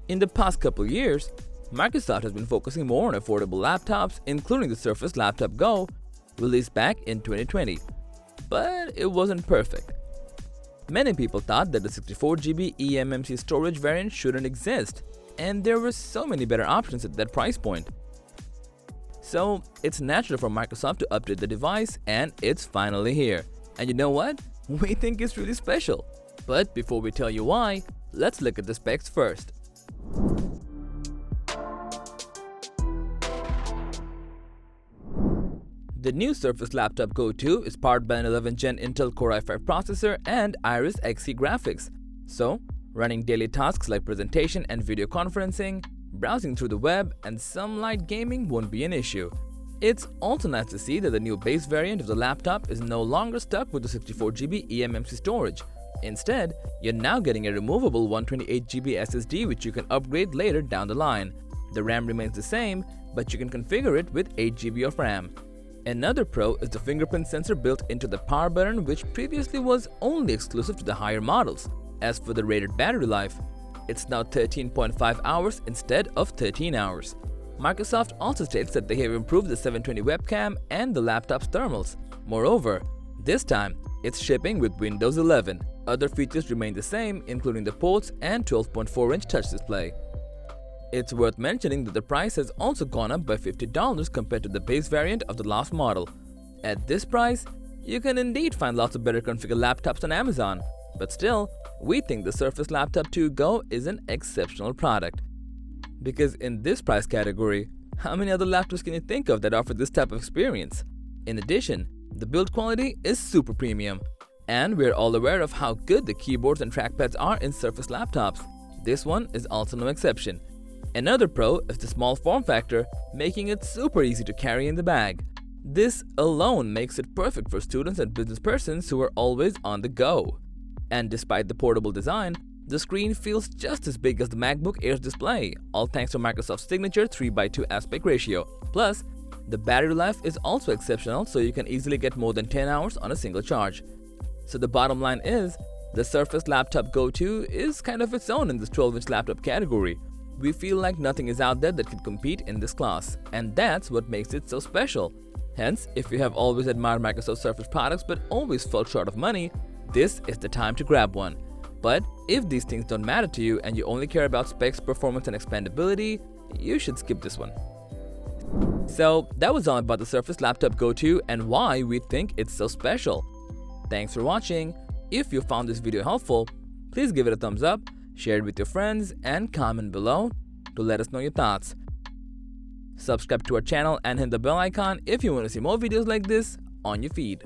In the past couple years, Microsoft has been focusing more on affordable laptops, including the Surface Laptop Go, released back in 2020. But it wasn't perfect. Many people thought that the 64GB eMMC storage variant shouldn't exist, and there were so many better options at that price point. So it's natural for Microsoft to update the device, and it's finally here. And you know what? We think it's really special. But before we tell you why, let's look at the specs first. The new Surface Laptop Go 2 is powered by an 11th Gen Intel Core i5 processor and Iris Xe graphics. So, running daily tasks like presentation and video conferencing, browsing through the web, and some light gaming won't be an issue. It's also nice to see that the new base variant of the laptop is no longer stuck with the 64GB eMMC storage. Instead, you're now getting a removable 128GB SSD which you can upgrade later down the line. The RAM remains the same, but you can configure it with 8GB of RAM. Another pro is the fingerprint sensor built into the power button, which previously was only exclusive to the higher models. As for the rated battery life, it's now 13.5 hours instead of 13 hours. Microsoft also states that they have improved the 720 webcam and the laptop's thermals. Moreover, this time, it's shipping with Windows 11. Other features remain the same, including the ports and 12.4-inch touch display. It's worth mentioning that the price has also gone up by $50 compared to the base variant of the last model. At this price, you can indeed find lots of better configured laptops on Amazon. But still, we think the Surface Laptop 2 Go is an exceptional product. Because in this price category, how many other laptops can you think of that offer this type of experience? In addition, the build quality is super premium. And we're all aware of how good the keyboards and trackpads are in Surface laptops. This one is also no exception. Another pro is the small form factor, making it super easy to carry in the bag. This alone makes it perfect for students and business persons who are always on the go. And despite the portable design, the screen feels just as big as the MacBook Air's display, all thanks to Microsoft's signature 3:2 aspect ratio. Plus, the battery life is also exceptional, so you can easily get more than 10 hours on a single charge. So the bottom line is, the Surface Laptop Go 2 is kind of its own in this 12-inch laptop category. We feel like nothing is out there that can compete in this class, and that's what makes it so special. Hence, if you have always admired Microsoft Surface products but always felt short of money, this is the time to grab one. But if these things don't matter to you and you only care about specs, performance, and expandability, you should skip this one. So that was all about the Surface Laptop Go 2 and why we think it's so special. Thanks for watching. If you found this video helpful, please give it a thumbs up, share it with your friends, and comment below to let us know your thoughts. Subscribe to our channel and hit the bell icon if you want to see more videos like this on your feed.